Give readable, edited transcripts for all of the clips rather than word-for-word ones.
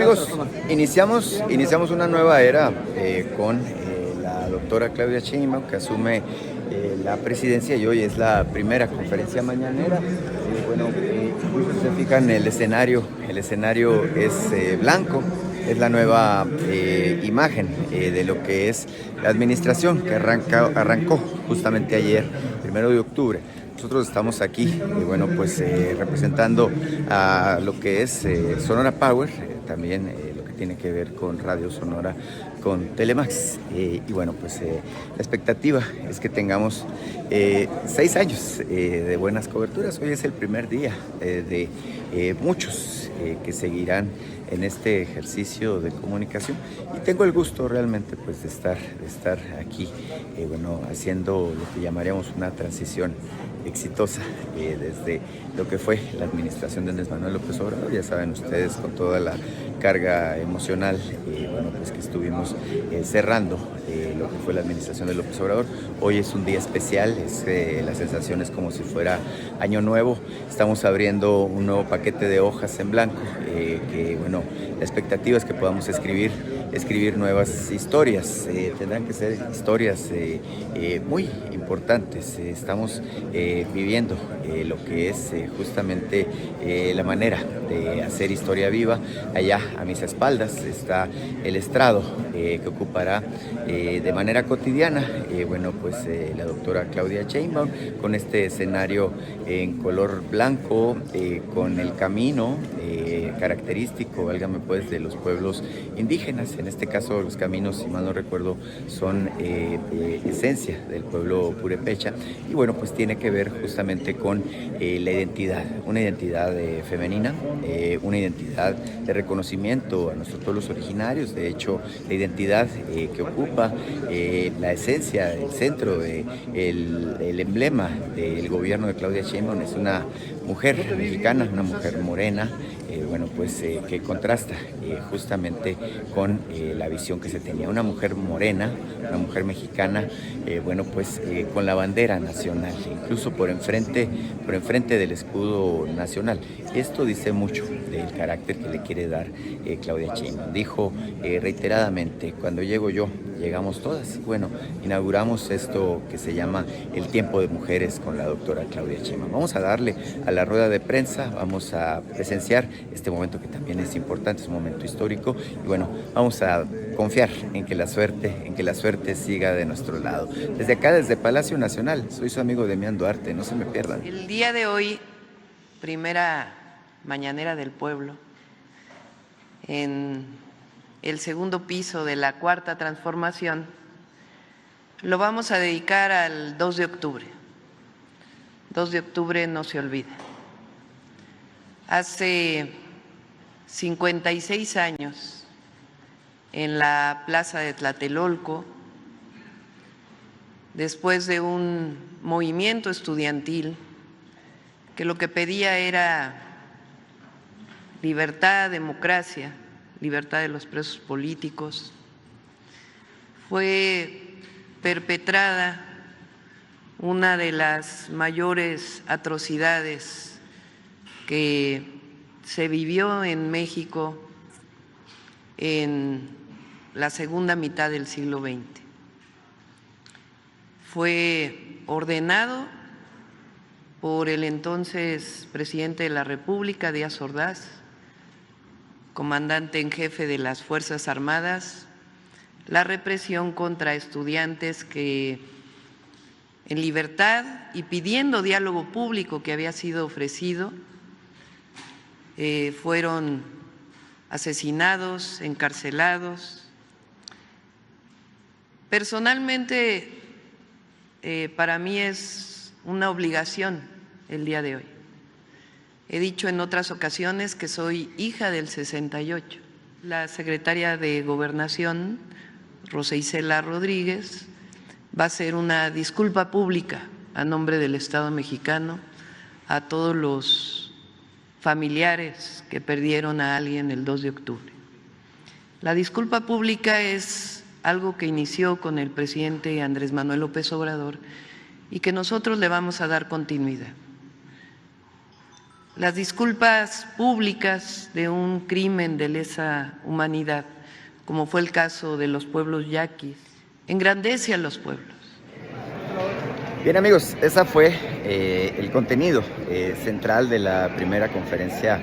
amigos, iniciamos una nueva era con la doctora Claudia Sheinbaum, que asume la presidencia, y hoy es la primera conferencia mañanera. Incluso si se fijan, el escenario es blanco. Es la nueva imagen de lo que es la administración que arrancó justamente ayer, 1 de octubre. Nosotros estamos aquí, representando a lo que es Sonora Power, también lo que tiene que ver con Radio Sonora, con Telemax. La expectativa es que tengamos 6 años de buenas coberturas. Hoy es el primer día de muchos que seguirán en este ejercicio de comunicación, y tengo el gusto realmente de estar aquí haciendo lo que llamaríamos una transición exitosa desde lo que fue la administración de Andrés Manuel López Obrador. Ya saben ustedes, con toda la carga emocional que estuvimos cerrando lo que fue la administración de López Obrador. Hoy es un día especial, la sensación es como si fuera año nuevo. Estamos abriendo un nuevo paquete de hojas en blanco, la expectativa es que podamos escribir nuevas historias. Tendrán que ser historias muy importantes. Estamos viviendo lo que es justamente la manera de hacer historia viva. Allá a mis espaldas está el estrado que ocupará de manera cotidiana la doctora Claudia Sheinbaum, con este escenario en color blanco, con el camino característico, válgame de los pueblos indígenas. En este caso, los caminos, si mal no recuerdo, son esencia del pueblo purépecha, y tiene que ver justamente con la identidad, una identidad femenina, una identidad de reconocimiento a nuestros pueblos originarios. De hecho, la identidad que ocupa la esencia, el centro, el emblema del gobierno de Claudia Sheinbaum es una mujer mexicana, una mujer morena, que contrasta justamente con la visión que se tenía. Una mujer morena, una mujer mexicana, con la bandera nacional, incluso por enfrente del escudo nacional. Esto dice mucho del carácter que le quiere dar Claudia Sheinbaum. Dijo reiteradamente: cuando llego yo, llegamos todas. Inauguramos esto que se llama el tiempo de mujeres con la doctora Claudia Sheinbaum. Vamos a darle a la rueda de prensa, vamos a presenciar este momento que también es importante, es un momento histórico, y vamos a confiar en que la suerte siga de nuestro lado. Desde acá, desde Palacio Nacional, soy su amigo Demián Duarte, no se me pierdan. El día de hoy, primera mañanera del pueblo, en el segundo piso de la Cuarta Transformación, lo vamos a dedicar al 2 de octubre. 2 de octubre no se olvida. Hace 56 años, en la plaza de Tlatelolco, después de un movimiento estudiantil que lo que pedía era libertad, democracia, libertad de los presos políticos, fue perpetrada una de las mayores atrocidades que se vivió en México en la segunda mitad del siglo XX. Fue ordenado por el entonces presidente de la República, Díaz Ordaz, comandante en jefe de las Fuerzas Armadas, la represión contra estudiantes que, en libertad y pidiendo diálogo público que había sido ofrecido, fueron asesinados, encarcelados. Personalmente, para mí es una obligación el día de hoy. He dicho en otras ocasiones que soy hija del 68. La secretaria de Gobernación, Rosa Isela Rodríguez, va a hacer una disculpa pública a nombre del Estado mexicano a todos los familiares que perdieron a alguien el 2 de octubre. La disculpa pública es algo que inició con el presidente Andrés Manuel López Obrador y que nosotros le vamos a dar continuidad. las disculpas públicas de un crimen de lesa humanidad, como fue el caso de los pueblos yaquis, engrandece a los pueblos. Bien, amigos, esa fue el contenido central de la primera conferencia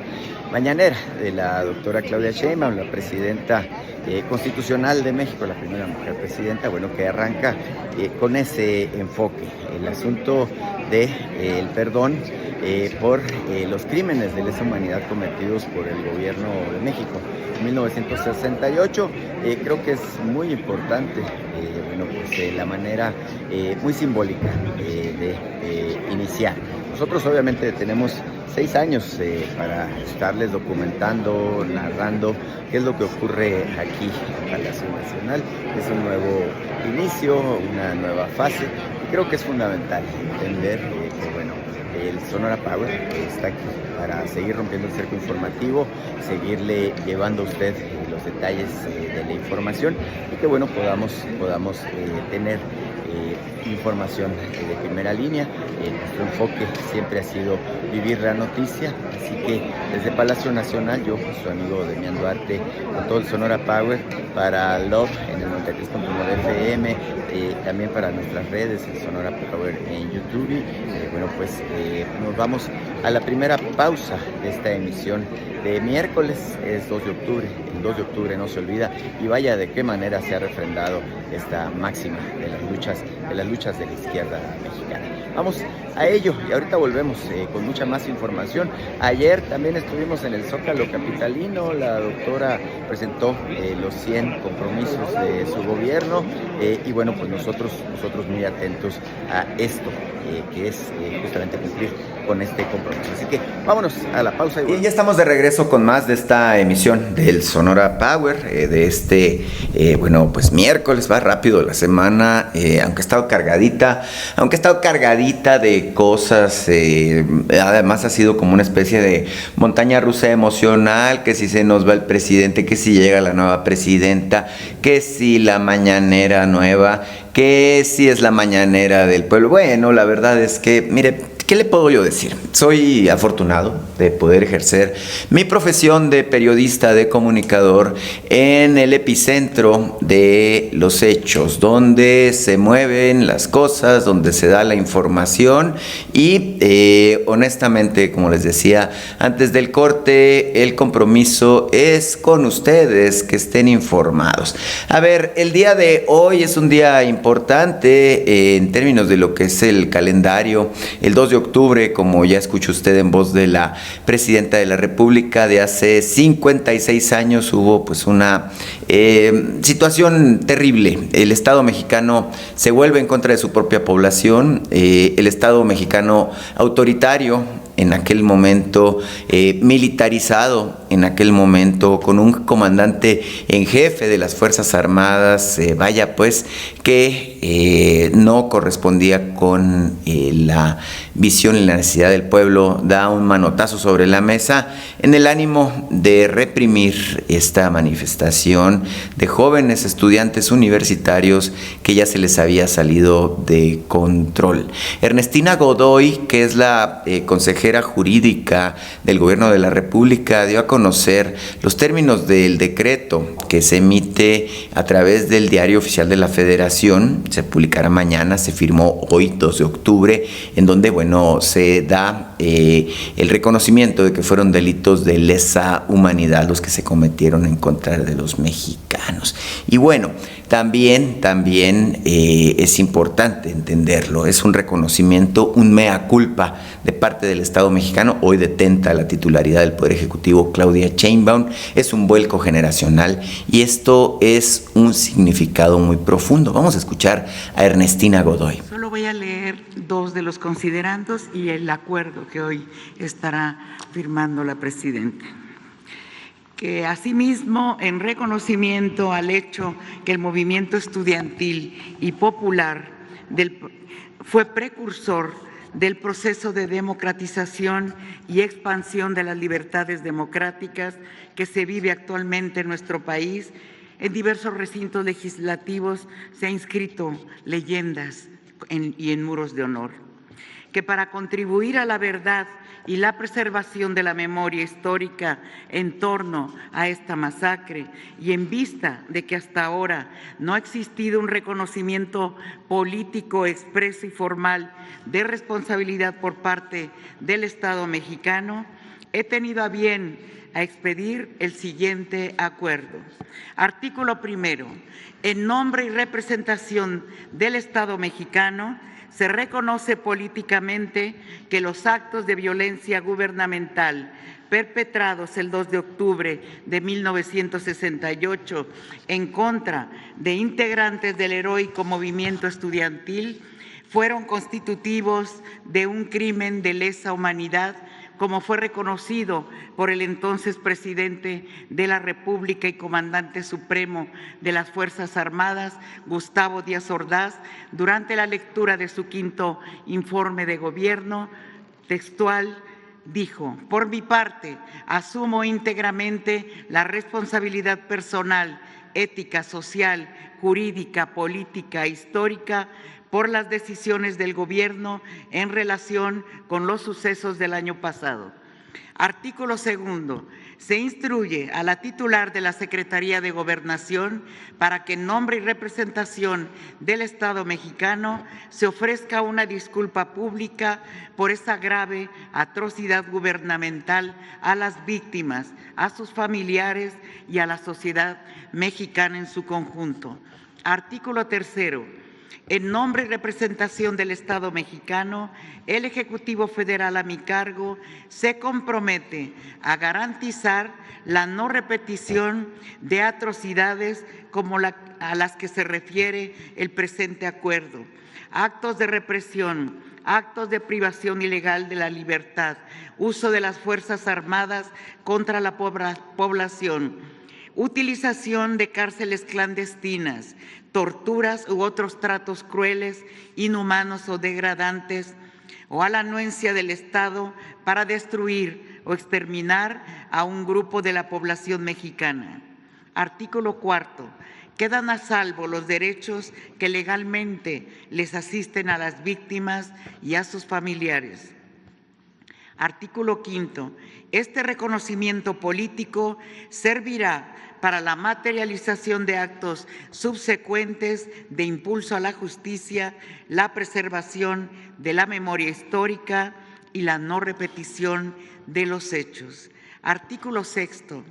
mañanera de la doctora Claudia Sheinbaum, la presidenta constitucional de México, la primera mujer presidenta, bueno, que arranca con ese enfoque, el asunto del perdón por los crímenes de lesa humanidad cometidos por el gobierno de México en 1968. Creo que es muy importante, la manera muy simbólica de iniciar. Nosotros obviamente tenemos 6 años para estarles documentando, narrando qué es lo que ocurre aquí en Palacio Nacional. Es un nuevo inicio, una nueva fase. Y creo que es fundamental entender que el Sonora Power está aquí para seguir rompiendo el cerco informativo, seguirle llevando a usted los detalles de la información y que podamos tener información de primera línea. Nuestro enfoque siempre ha sido vivir la noticia, así que desde Palacio Nacional, yo, su amigo Demián Duarte, con todo el Sonora Power, para Love en el 93.9 FM, también para nuestras redes, el Sonora Power en YouTube. Nos vamos a la primera pausa de esta emisión de miércoles, es 2 de octubre, el 2 de octubre no se olvida, y vaya de qué manera se ha refrendado esta máxima de las luchas de la izquierda mexicana. Vamos a ello y ahorita volvemos con mucha más información. Ayer también estuvimos en el Zócalo capitalino, la doctora presentó los 100 compromisos de su gobierno nosotros muy atentos a esto, que es justamente cumplir con este compromiso. Así que vámonos a la pausa. Y ya estamos de regreso con más de esta emisión del Sonora Power, de este, miércoles, va rápido la semana, aunque ha estado cargadita de cosas, además ha sido como una especie de montaña rusa emocional, que si se nos va el presidente, que si llega la nueva presidenta, que si la mañanera nueva, que si es la mañanera del pueblo. Bueno, la verdad es que, mire, ¿qué le puedo yo decir? Soy afortunado de poder ejercer mi profesión de periodista, de comunicador, en el epicentro de los hechos, donde se mueven las cosas, donde se da la información y honestamente, como les decía antes del corte, el compromiso es con ustedes, que estén informados. A ver, el día de hoy es un día importante en términos de lo que es el calendario. El 2 de octubre, como ya escuchó usted en voz de la presidenta de la República, de hace 56 años hubo una situación terrible. El Estado mexicano se vuelve en contra de su propia población, el Estado mexicano autoritario, en aquel momento militarizado, en aquel momento con un comandante en jefe de las Fuerzas Armadas, que no correspondía con la visión y la necesidad del pueblo, da un manotazo sobre la mesa en el ánimo de reprimir esta manifestación de jóvenes estudiantes universitarios que ya se les había salido de control. Ernestina Godoy, que es la consejera jurídica del Gobierno de la República, dio a conocer los términos del decreto que se emite a través del Diario Oficial de la Federación. Se publicará mañana, se firmó hoy, 2 de octubre, en donde, se da el reconocimiento de que fueron delitos de lesa humanidad los que se cometieron en contra de los mexicanos. Y también es importante entenderlo, es un reconocimiento, un mea culpa de parte del Estado mexicano. Hoy detenta la titularidad del Poder Ejecutivo Claudia Sheinbaum, es un vuelco generacional y esto es un significado muy profundo. Vamos a escuchar a Ernestina Godoy. Solo voy a leer 2 de los considerandos y el acuerdo que hoy estará firmando la presidenta. Que asimismo, en reconocimiento al hecho que el movimiento estudiantil y popular fue precursor del proceso de democratización y expansión de las libertades democráticas que se vive actualmente en nuestro país, en diversos recintos legislativos se han inscrito leyendas y en muros de honor. que para contribuir a la verdad y la preservación de la memoria histórica en torno a esta masacre y en vista de que hasta ahora no ha existido un reconocimiento político expreso y formal de responsabilidad por parte del Estado mexicano, he tenido a bien a expedir el siguiente acuerdo. Artículo primero. En nombre y representación del Estado mexicano, se reconoce políticamente que los actos de violencia gubernamental perpetrados el 2 de octubre de 1968 en contra de integrantes del heroico movimiento estudiantil fueron constitutivos de un crimen de lesa humanidad, como fue reconocido por el entonces presidente de la República y comandante supremo de las Fuerzas Armadas, Gustavo Díaz Ordaz, durante la lectura de su quinto informe de gobierno. Textual, dijo: por mi parte, asumo íntegramente la responsabilidad personal, ética, social, jurídica, política e histórica por las decisiones del Gobierno en relación con los sucesos del año pasado. Artículo segundo. Se instruye a la titular de la Secretaría de Gobernación para que en nombre y representación del Estado mexicano se ofrezca una disculpa pública por esa grave atrocidad gubernamental a las víctimas, a sus familiares y a la sociedad mexicana en su conjunto. Artículo tercero. En nombre y representación del Estado mexicano, el Ejecutivo Federal a mi cargo se compromete a garantizar la no repetición de atrocidades como a las que se refiere el presente acuerdo, actos de represión, actos de privación ilegal de la libertad, uso de las Fuerzas Armadas contra la población, utilización de cárceles clandestinas, torturas u otros tratos crueles, inhumanos o degradantes, o a la anuencia del Estado para destruir o exterminar a un grupo de la población mexicana. Artículo cuarto. Quedan a salvo los derechos que legalmente les asisten a las víctimas y a sus familiares. Artículo quinto. Este reconocimiento político servirá para la materialización de actos subsecuentes de impulso a la justicia, la preservación de la memoria histórica y la no repetición de los hechos. Artículo sexto.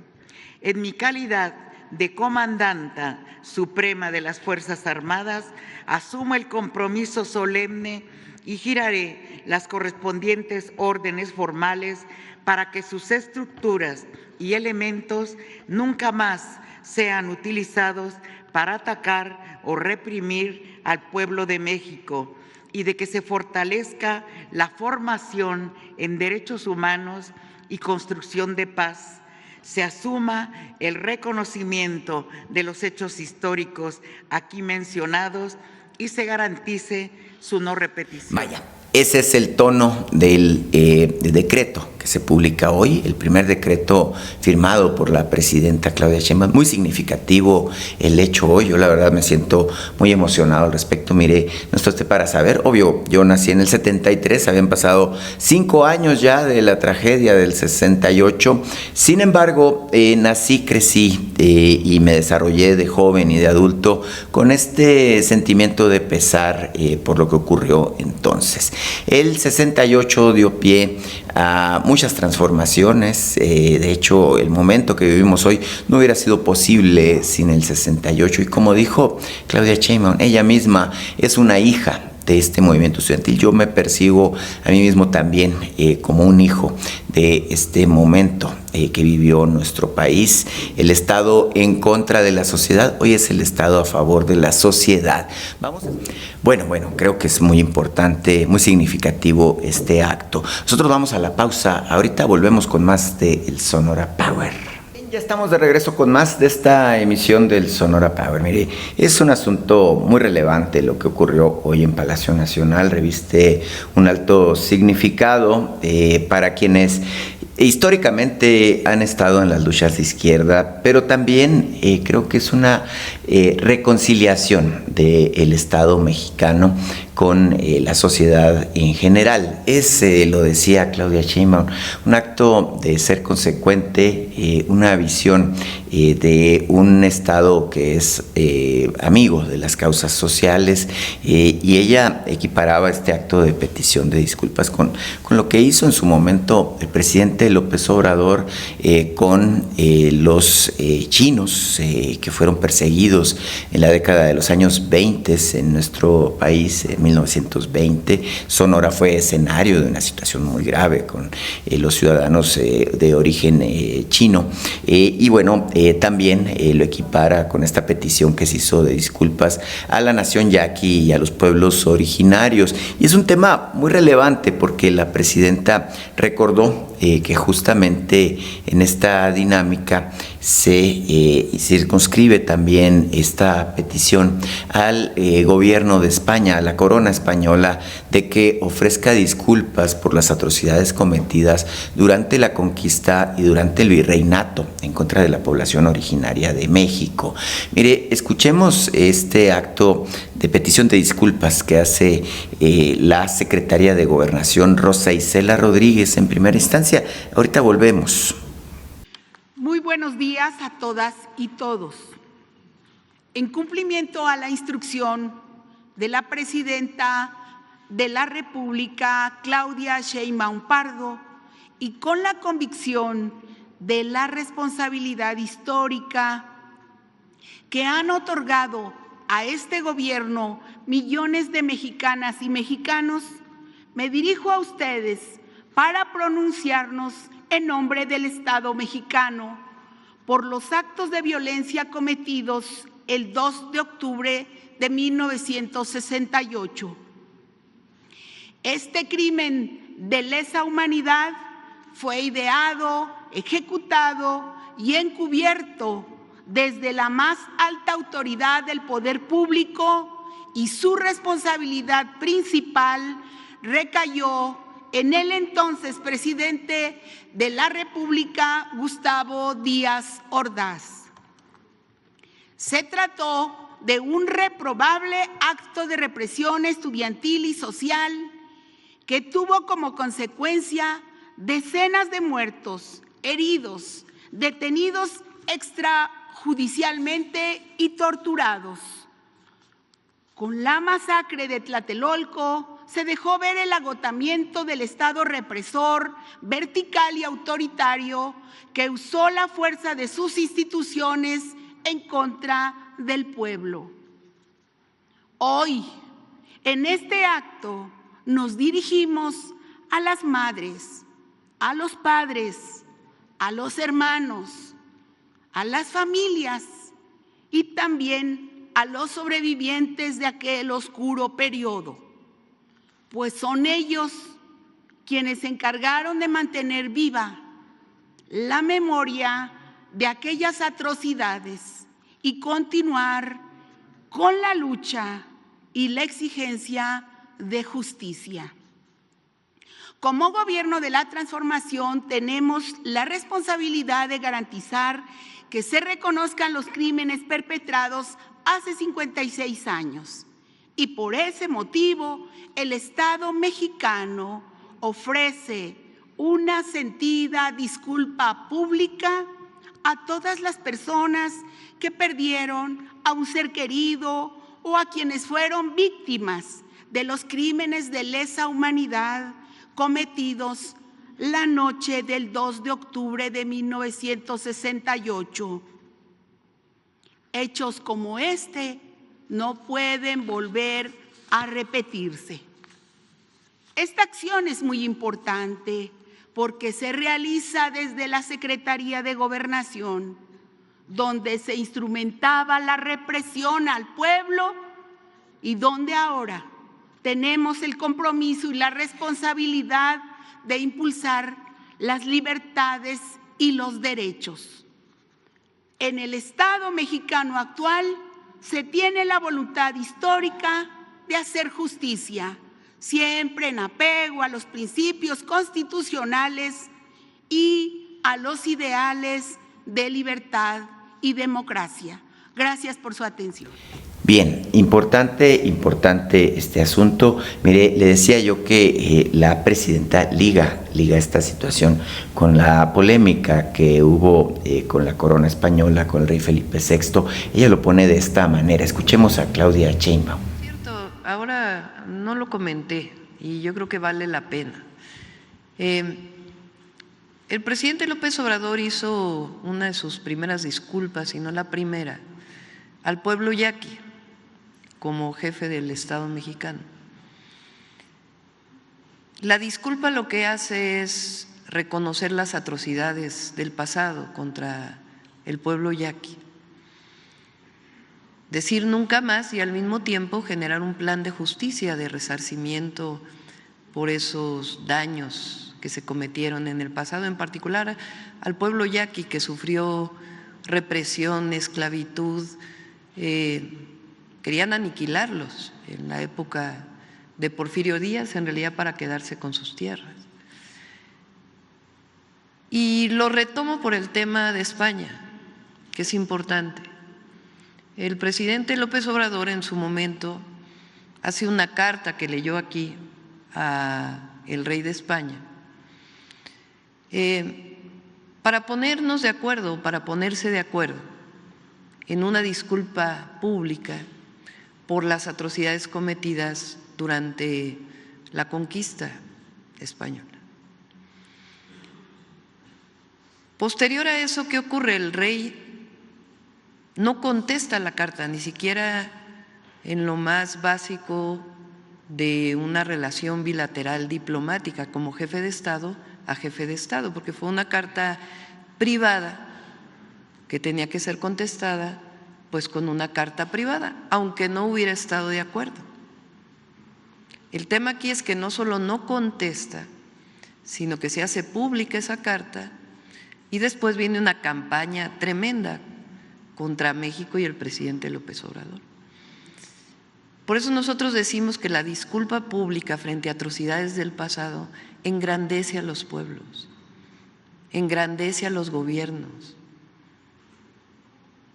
En mi calidad de comandanta suprema de las Fuerzas Armadas, asumo el compromiso solemne y giraré las correspondientes órdenes formales para que sus estructuras y elementos nunca más sean utilizados para atacar o reprimir al pueblo de México, y de que se fortalezca la formación en derechos humanos y construcción de paz, se asuma el reconocimiento de los hechos históricos aquí mencionados y se garantice su no repetición. Vaya, ese es el tono del decreto que se publica hoy, el primer decreto firmado por la presidenta Claudia Sheinbaum. Muy significativo el hecho hoy. Yo la verdad me siento muy emocionado al respecto. Mire, no estoy para saber, obvio, yo nací en el 73, habían pasado 5 años ya de la tragedia del 68. Sin embargo, nací, crecí y me desarrollé de joven y de adulto con este sentimiento de pesar por lo que ocurrió entonces. El 68 dio pie a muchas transformaciones. De hecho, el momento que vivimos hoy no hubiera sido posible sin el 68. Y como dijo Claudia Sheinbaum, ella misma es una hija de este movimiento estudiantil. Yo me percibo a mí mismo también como un hijo de este momento que vivió nuestro país. El Estado en contra de la sociedad, hoy es el Estado a favor de la sociedad. Bueno, creo que es muy importante, muy significativo este acto. Nosotros vamos a la pausa, ahorita volvemos con más de El Sonora Power. Ya estamos de regreso con más de esta emisión del Sonora Power. Mire, es un asunto muy relevante lo que ocurrió hoy en Palacio Nacional. Reviste un alto significado para quienes históricamente han estado en las luchas de izquierda, pero también creo que es una reconciliación del Estado mexicano con la sociedad en general. Es, lo decía Claudia Sheinbaum, un acto de ser consecuente, una visión de un Estado que es amigo de las causas sociales, y ella equiparaba este acto de petición de disculpas con lo que hizo en su momento el presidente López Obrador con los chinos que fueron perseguidos en la década de los años 20 en nuestro país, en 1920. Sonora fue escenario de una situación muy grave con los ciudadanos de origen chino, y bueno, también lo equipara con esta petición que se hizo de disculpas a la nación yaqui y a los pueblos originarios. Y es un tema muy relevante porque la presidenta recordó que justamente en esta dinámica se circunscribe también esta petición al gobierno de España, a la corona española, de que ofrezca disculpas por las atrocidades cometidas durante la conquista y durante el virreinato en contra de la población originaria de México. Mire, escuchemos este acto de petición de disculpas que hace la secretaria de Gobernación, Rosa Isela Rodríguez, en primera instancia. Ahorita volvemos. Muy buenos días a todas y todos. En cumplimiento a la instrucción de la Presidenta de la República, Claudia Sheinbaum Pardo, y con la convicción de la responsabilidad histórica que han otorgado a este gobierno millones de mexicanas y mexicanos, me dirijo a ustedes para pronunciarnos en nombre del Estado mexicano por los actos de violencia cometidos el 2 de octubre de 1968. Este crimen de lesa humanidad fue ideado, ejecutado y encubierto desde la más alta autoridad del poder público, y su responsabilidad principal recayó en el entonces presidente de la República, Gustavo Díaz Ordaz. Se trató de un reprobable acto de represión estudiantil y social que tuvo como consecuencia decenas de muertos, heridos, detenidos extrajudicialmente y torturados. Con la masacre de Tlatelolco se dejó ver el agotamiento del Estado represor, vertical y autoritario que usó la fuerza de sus instituciones en contra del pueblo. Hoy, en este acto, nos dirigimos a las madres, a los padres, a los hermanos, a las familias y también a los sobrevivientes de aquel oscuro periodo, pues son ellos quienes se encargaron de mantener viva la memoria de aquellas atrocidades y continuar con la lucha y la exigencia de justicia. Como Gobierno de la Transformación tenemos la responsabilidad de garantizar que se reconozcan los crímenes perpetrados hace 56 años. Y por ese motivo, el Estado mexicano ofrece una sentida disculpa pública a todas las personas que perdieron a un ser querido o a quienes fueron víctimas de los crímenes de lesa humanidad cometidos la noche del 2 de octubre de 1968. Hechos como este no pueden volver a repetirse. Esta acción es muy importante porque se realiza desde la Secretaría de Gobernación, donde se instrumentaba la represión al pueblo y donde ahora tenemos el compromiso y la responsabilidad de impulsar las libertades y los derechos. En el Estado mexicano actual se tiene la voluntad histórica de hacer justicia, siempre en apego a los principios constitucionales y a los ideales de libertad y democracia. Gracias por su atención. Bien, importante este asunto. Mire, le decía yo que la presidenta liga esta situación con la polémica que hubo con la corona española, con el rey Felipe VI. Ella lo pone de esta manera. Escuchemos a Claudia Sheinbaum. Cierto, ahora no lo comenté y yo creo que vale la pena. El presidente López Obrador hizo una de sus primeras disculpas, si no la primera, al pueblo yaqui como jefe del Estado mexicano. La disculpa lo que hace es reconocer las atrocidades del pasado contra el pueblo yaqui, decir nunca más y al mismo tiempo generar un plan de justicia, de resarcimiento por esos daños que se cometieron en el pasado, en particular al pueblo yaqui que sufrió represión, esclavitud, querían aniquilarlos en la época de Porfirio Díaz, en realidad para quedarse con sus tierras. Y lo retomo por el tema de España, que es importante. El presidente López Obrador en su momento hace una carta que leyó aquí al rey de España para ponernos de acuerdo, para ponerse de acuerdo en una disculpa pública por las atrocidades cometidas durante la conquista española. Posterior a eso, ¿qué ocurre? El rey no contesta la carta, ni siquiera en lo más básico de una relación bilateral diplomática como jefe de Estado a jefe de Estado, porque fue una carta privada que tenía que ser contestada pues con una carta privada, aunque no hubiera estado de acuerdo. El tema aquí es que no solo no contesta, sino que se hace pública esa carta y después viene una campaña tremenda contra México y el presidente López Obrador. Por eso nosotros decimos que la disculpa pública frente a atrocidades del pasado engrandece a los pueblos, engrandece a los gobiernos.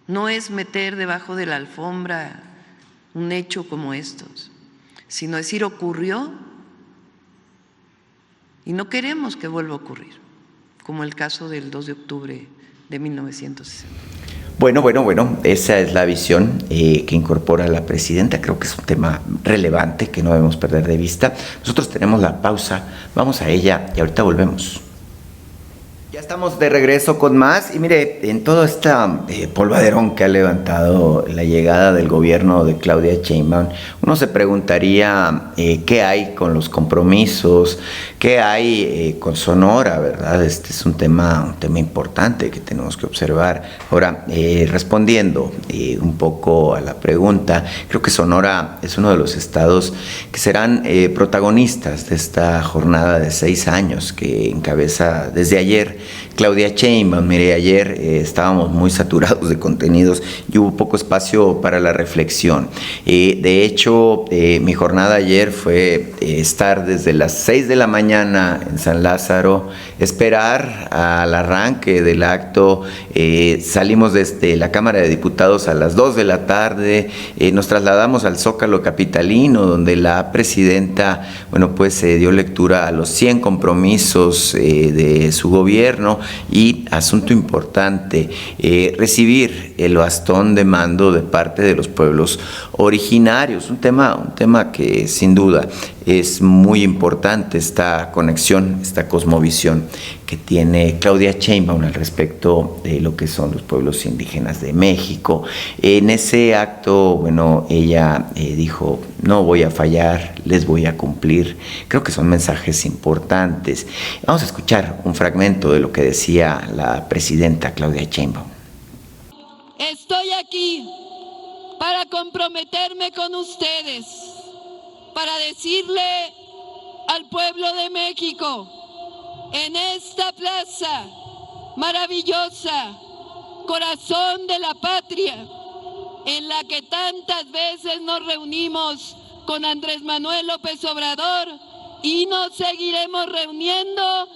No es meter debajo de la alfombra un hecho como estos, sino decir ocurrió y no queremos que vuelva a ocurrir, como el caso del 2 de octubre de 1960. Bueno, esa es la visión que incorpora la presidenta. Creo que es un tema relevante que no debemos perder de vista. Nosotros tenemos la pausa, vamos a ella y ahorita volvemos. Ya estamos de regreso con más y mire, en todo este polvaderón que ha levantado la llegada del gobierno de Claudia Sheinbaum, uno se preguntaría qué hay con los compromisos, qué hay con Sonora, ¿verdad? Este es un tema importante que tenemos que observar. Ahora, respondiendo un poco a la pregunta, creo que Sonora es uno de los estados que serán protagonistas de esta jornada de 6 años que encabeza desde ayer Claudia Sheinbaum. Mire, ayer estábamos muy saturados de contenidos y hubo poco espacio para la reflexión. De hecho, mi jornada ayer fue estar desde las 6 de la mañana en San Lázaro, esperar al arranque del acto. Salimos desde la Cámara de Diputados a las 2 de la tarde, nos trasladamos al Zócalo capitalino, donde la presidenta, dio lectura a los 100 compromisos de su gobierno y, asunto importante, recibir el bastón de mando de parte de los pueblos originarios, un tema que sin duda es muy importante, esta conexión, esta cosmovisión que tiene Claudia Sheinbaum al respecto de lo que son los pueblos indígenas de México. En ese acto, ella dijo, no voy a fallar, les voy a cumplir. Creo que son mensajes importantes. Vamos a escuchar un fragmento de lo que decía la presidenta Claudia Sheinbaum. Estoy aquí para comprometerme con ustedes, para decirle al pueblo de México, en esta plaza maravillosa, corazón de la patria, en la que tantas veces nos reunimos con Andrés Manuel López Obrador y nos seguiremos reuniendo,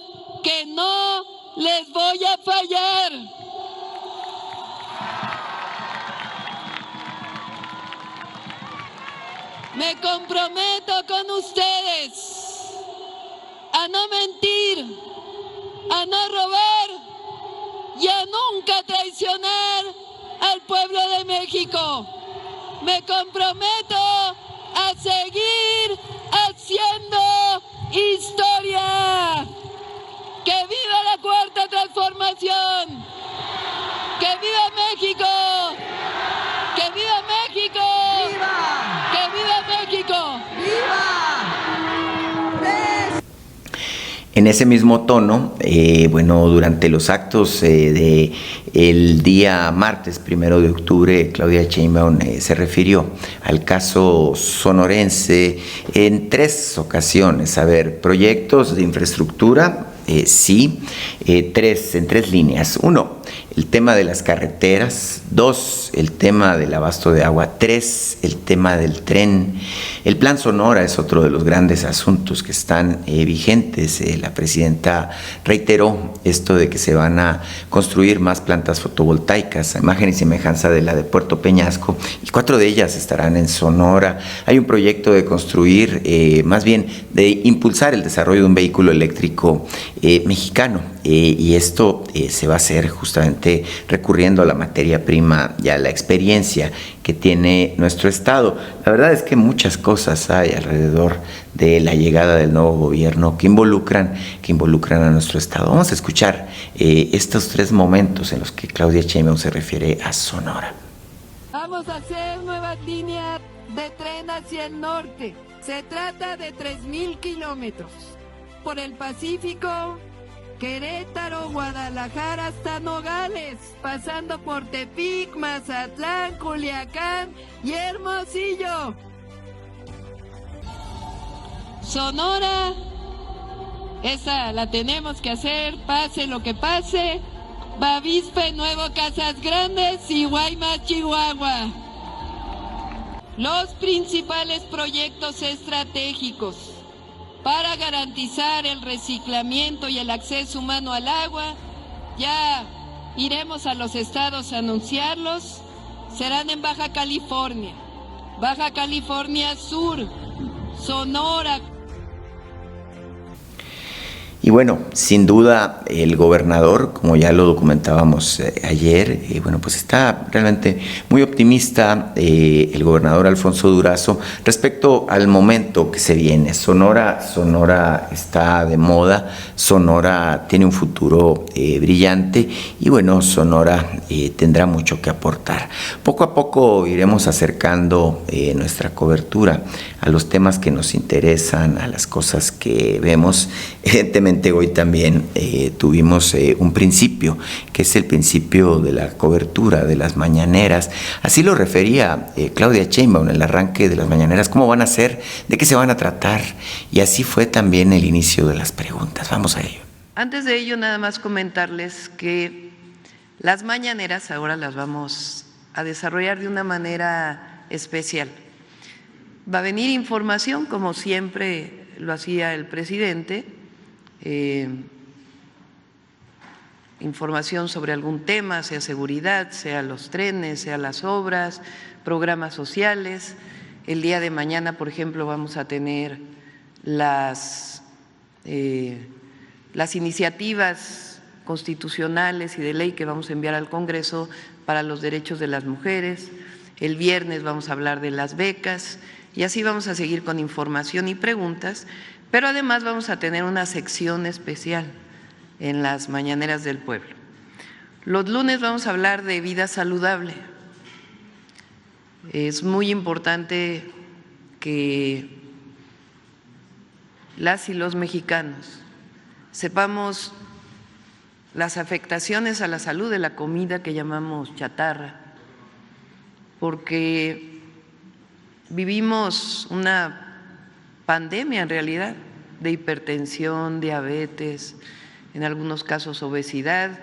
que no les voy a fallar. Me comprometo con ustedes a no mentir, a no robar y a nunca traicionar al pueblo de México. Me comprometo a seguir haciendo historia. ¡Que viva la Cuarta Transformación! ¡Que viva México! ¡Que viva México! ¡Viva! ¡Que viva México! ¡Viva! En ese mismo tono, durante los actos del día martes 1 de octubre, Claudia Sheinbaum se refirió al caso sonorense en 3 ocasiones. A ver, proyectos de infraestructura, sí, en 3 líneas. 1, el tema de las carreteras. 2, el tema del abasto de agua. 3, el tema del tren. El Plan Sonora es otro de los grandes asuntos que están vigentes. La presidenta reiteró esto de que se van a construir más plantas fotovoltaicas, a imagen y semejanza de la de Puerto Peñasco, y 4 de ellas estarán en Sonora. Hay un proyecto de construir, más bien de impulsar el desarrollo de un vehículo eléctrico mexicano, y esto se va a hacer justamente recurriendo a la materia prima y a la experiencia que tiene nuestro estado. La verdad es que muchas cosas hay alrededor de la llegada del nuevo gobierno que involucran a nuestro estado. Vamos a escuchar estos 3 momentos en los que Claudia Sheinbaum se refiere a Sonora. Vamos a hacer nuevas líneas de tren hacia el norte. Se trata de 3,000 kilómetros por el Pacífico, Querétaro, Guadalajara hasta Nogales, pasando por Tepic, Mazatlán, Culiacán y Hermosillo. Sonora, esa la tenemos que hacer, pase lo que pase. Bavispe, Nuevo Casas Grandes y Guaymas, Chihuahua. Los principales proyectos estratégicos para garantizar el reciclamiento y el acceso humano al agua, ya iremos a los estados a anunciarlos, serán en Baja California Sur, Sonora. Y bueno, sin duda el gobernador, como ya lo documentábamos ayer, pues está realmente muy optimista el gobernador Alfonso Durazo respecto al momento que se viene. Sonora está de moda, Sonora tiene un futuro brillante y bueno, Sonora tendrá mucho que aportar. Poco a poco iremos acercando nuestra cobertura a los temas que nos interesan, a las cosas que vemos. Evidentemente hoy también tuvimos un principio, que es el principio de la cobertura de las mañaneras. Así lo refería Claudia Sheinbaum en el arranque de las mañaneras, cómo van a ser, de qué se van a tratar, y así fue también el inicio de las preguntas. Vamos a ello. Antes de ello, nada más comentarles que las mañaneras ahora las vamos a desarrollar de una manera especial. Va a venir información, como siempre lo hacía el presidente, información sobre algún tema, sea seguridad, sea los trenes, sea las obras, programas sociales. El día de mañana, por ejemplo, vamos a tener las iniciativas constitucionales y de ley que vamos a enviar al Congreso para los derechos de las mujeres. El viernes vamos a hablar de las becas y así vamos a seguir con información y preguntas. Pero además vamos a tener una sección especial en las mañaneras del pueblo. Los lunes vamos a hablar de vida saludable. Es muy importante que las y los mexicanos sepamos las afectaciones a la salud de la comida que llamamos chatarra, porque vivimos una pandemia en realidad de hipertensión, diabetes, en algunos casos obesidad,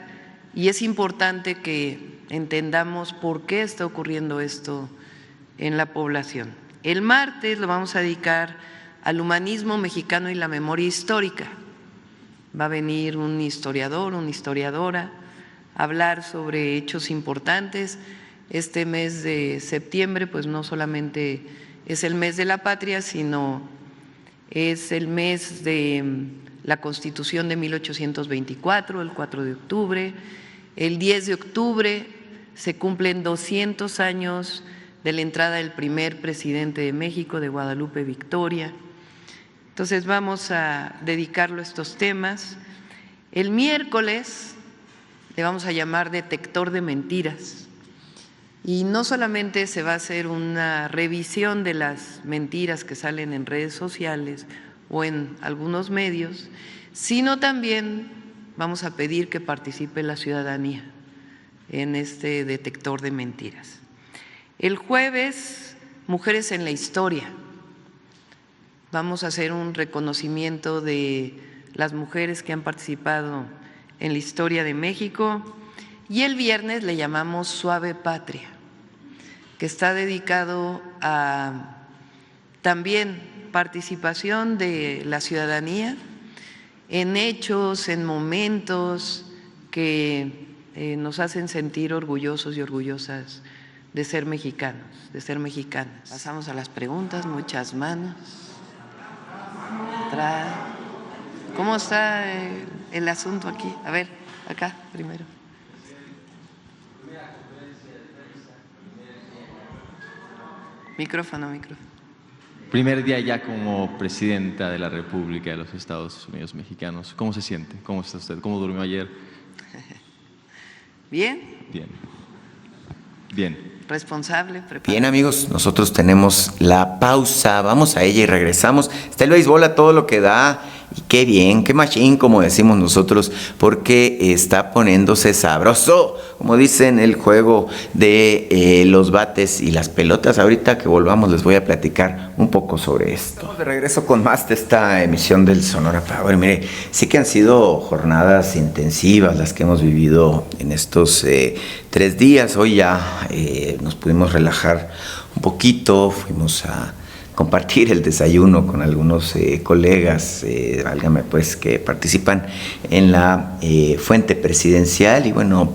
y es importante que entendamos por qué está ocurriendo esto en la población. El martes lo vamos a dedicar al humanismo mexicano y la memoria histórica. Va a venir un historiador, una historiadora, a hablar sobre hechos importantes. Este mes de septiembre, pues no solamente es el mes de la patria, sino es el mes de la Constitución de 1824, el 4 de octubre. El 10 de octubre se cumplen 200 años de la entrada del primer presidente de México, de Guadalupe Victoria. Entonces vamos a dedicarlo a estos temas. El miércoles le vamos a llamar detector de mentiras. Y no solamente se va a hacer una revisión de las mentiras que salen en redes sociales o en algunos medios, sino también vamos a pedir que participe la ciudadanía en este detector de mentiras. El jueves, Mujeres en la Historia. Vamos a hacer un reconocimiento de las mujeres que han participado en la historia de México. Y el viernes le llamamos Suave Patria, que está dedicado a también participación de la ciudadanía en hechos, en momentos que nos hacen sentir orgullosos y orgullosas de ser mexicanos, de ser mexicanas. Pasamos a las preguntas, muchas manos. ¿Cómo está el asunto aquí? A ver, acá primero. Micrófono. Primer día ya como presidenta de la República de los Estados Unidos Mexicanos. ¿Cómo se siente? ¿Cómo está usted? ¿Cómo durmió ayer? Bien. Responsable, preparado. Bien, amigos, nosotros tenemos la pausa, vamos a ella y regresamos. Está el béisbol a todo lo que da. Y qué bien, qué machín, como decimos nosotros, porque está poniéndose sabroso, como dicen, el juego de los bates y las pelotas. Ahorita que volvamos les voy a platicar un poco sobre esto. Estamos de regreso con más de esta emisión del Sonora Power. Mire, sí que han sido jornadas intensivas las que hemos vivido en estos 3 días. Hoy ya nos pudimos relajar un poquito, fuimos a compartir el desayuno con algunos colegas, válgame pues, que participan en la fuente presidencial y bueno,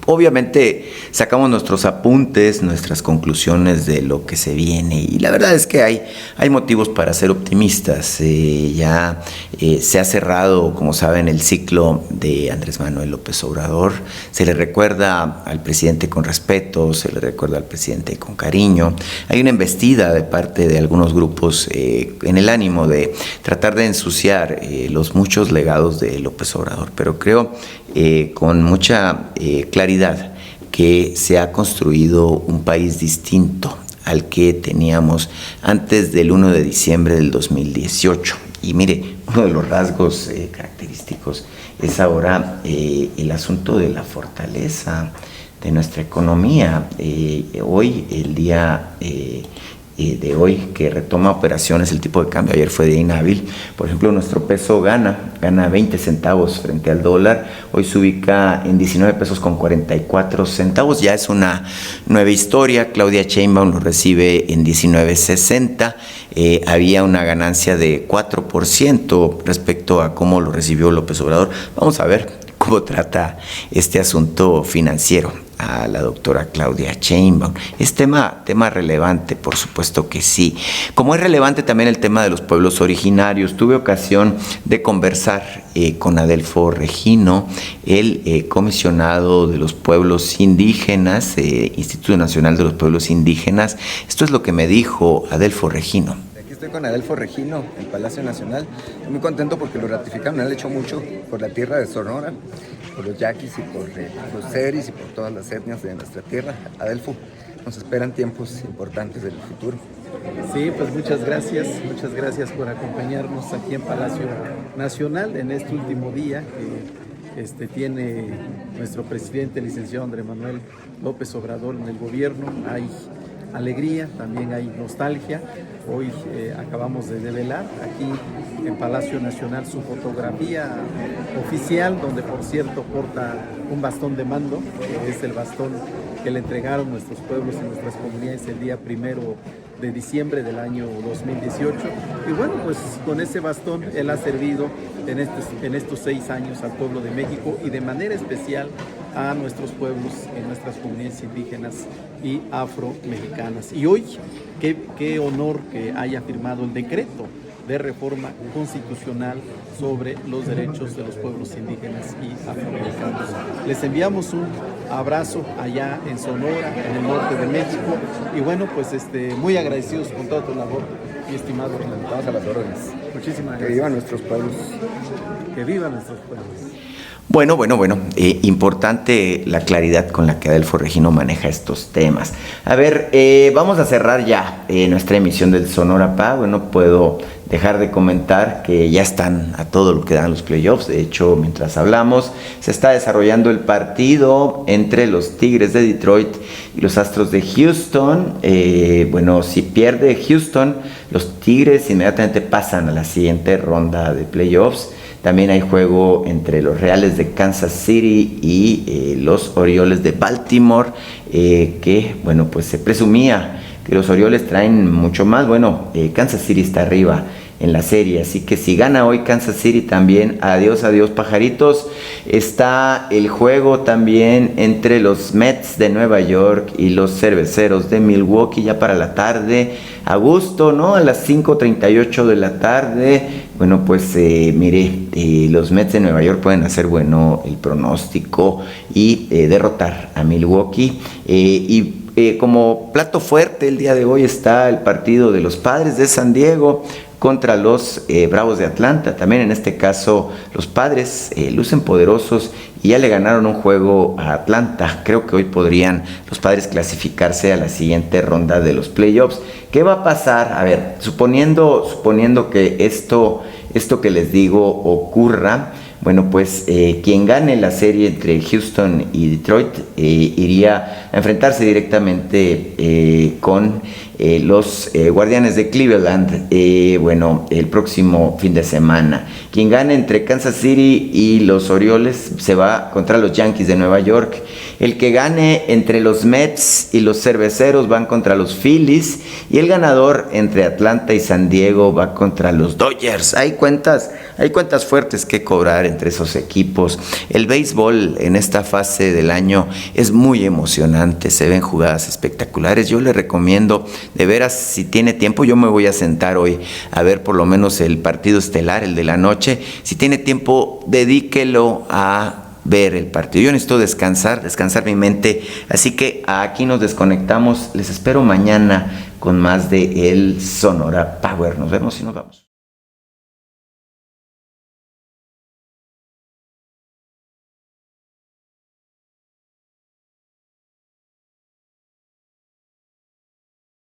obviamente sacamos nuestros apuntes, nuestras conclusiones de lo que se viene y la verdad es que hay motivos para ser optimistas. Ya se ha cerrado, como saben, el ciclo de Andrés Manuel López Obrador. Se le recuerda al presidente con respeto, se le recuerda al presidente con cariño. Hay una embestida de parte de algunos grupos en el ánimo de tratar de ensuciar los muchos legados de López Obrador, pero creo con mucha claridad que se ha construido un país distinto al que teníamos antes del 1 de diciembre del 2018. Y mire, uno de los rasgos característicos es ahora el asunto de la fortaleza de nuestra economía. Hoy, el día de hoy que retoma operaciones, el tipo de cambio ayer fue de inhábil. Por ejemplo, nuestro peso gana 20 centavos frente al dólar. Hoy se ubica en 19 pesos con 44 centavos. Ya es una nueva historia. Claudia Sheinbaum lo recibe en 19.60. Había una ganancia de 4% respecto a cómo lo recibió López Obrador. Vamos a ver cómo trata este asunto financiero a la doctora Claudia Sheinbaum. Es tema relevante, por supuesto que sí. Como es relevante también el tema de los pueblos originarios, tuve ocasión de conversar con Adelfo Regino, el comisionado de los pueblos indígenas, Instituto Nacional de los Pueblos Indígenas. Esto es lo que me dijo Adelfo Regino. Estoy con Adelfo Regino, en Palacio Nacional. Estoy muy contento porque lo ratificaron, han hecho mucho por la tierra de Sonora, por los yaquis y por los seris y por todas las etnias de nuestra tierra. Adelfo, nos esperan tiempos importantes del futuro. Sí, pues muchas gracias por acompañarnos aquí en Palacio Nacional en este último día que tiene nuestro presidente, el licenciado Andrés Manuel López Obrador en el gobierno. Hay alegría, también hay nostalgia. Hoy acabamos de develar aquí en Palacio Nacional su fotografía oficial, donde por cierto porta un bastón de mando, que es el bastón que le entregaron nuestros pueblos y nuestras comunidades el día 1 de diciembre del año 2018. Y bueno, pues con ese bastón él ha servido en estos 6 años al pueblo de México y de manera especial a nuestros pueblos, en nuestras comunidades indígenas y afromexicanas. Y hoy, qué honor que haya firmado el decreto de reforma constitucional sobre los derechos de los pueblos indígenas y afroamericanos. Les enviamos un abrazo allá en Sonora, en el norte de México, y bueno, pues muy agradecidos con toda tu labor, mi estimado Orlando. Vamos a las órdenes. Muchísimas gracias. Que vivan nuestros pueblos. Que vivan nuestros pueblos. Bueno, importante la claridad con la que Adelfo Regino maneja estos temas. A ver, vamos a cerrar ya nuestra emisión del Sonora Pa. Bueno, puedo dejar de comentar que ya están a todo lo que dan los playoffs. De hecho, mientras hablamos, se está desarrollando el partido entre los Tigres de Detroit y los Astros de Houston. Bueno, si pierde Houston, los Tigres inmediatamente pasan a la siguiente ronda de playoffs. También hay juego entre los Reales de Kansas City y los Orioles de Baltimore, que, bueno, pues se presumía que los Orioles traen mucho más. Bueno, Kansas City está arriba en la serie, así que si gana hoy Kansas City también, adiós pajaritos. Está el juego también entre los Mets de Nueva York y los Cerveceros de Milwaukee, ya para la tarde, a gusto, ¿no? A las 5:38 de la tarde. Bueno, pues los Mets de Nueva York pueden hacer bueno el pronóstico y derrotar a Milwaukee. Como plato fuerte el día de hoy está el partido de los Padres de San Diego contra los Bravos de Atlanta. También en este caso los Padres lucen poderosos y ya le ganaron un juego a Atlanta. Creo que hoy podrían los Padres clasificarse a la siguiente ronda de los playoffs. ¿Qué va a pasar? A ver, suponiendo que esto que les digo ocurra, bueno, pues quien gane la serie entre Houston y Detroit iría a enfrentarse directamente con los Guardianes de Cleveland, bueno, el próximo fin de semana. Quien gane entre Kansas City y los Orioles se va contra los Yankees de Nueva York. El que gane entre los Mets y los Cerveceros van contra los Phillies, y el ganador entre Atlanta y San Diego va contra los Dodgers. Hay cuentas fuertes que cobrar entre esos equipos. El béisbol en esta fase del año es muy emocionante, se ven jugadas espectaculares. Yo le recomiendo, de veras, si tiene tiempo, yo me voy a sentar hoy a ver por lo menos el partido estelar, el de la noche. Si tiene tiempo, dedíquelo a ver el partido. Yo necesito descansar mi mente, así que aquí nos desconectamos. Les espero mañana con más de el Sonora Power. Nos vemos y nos vamos.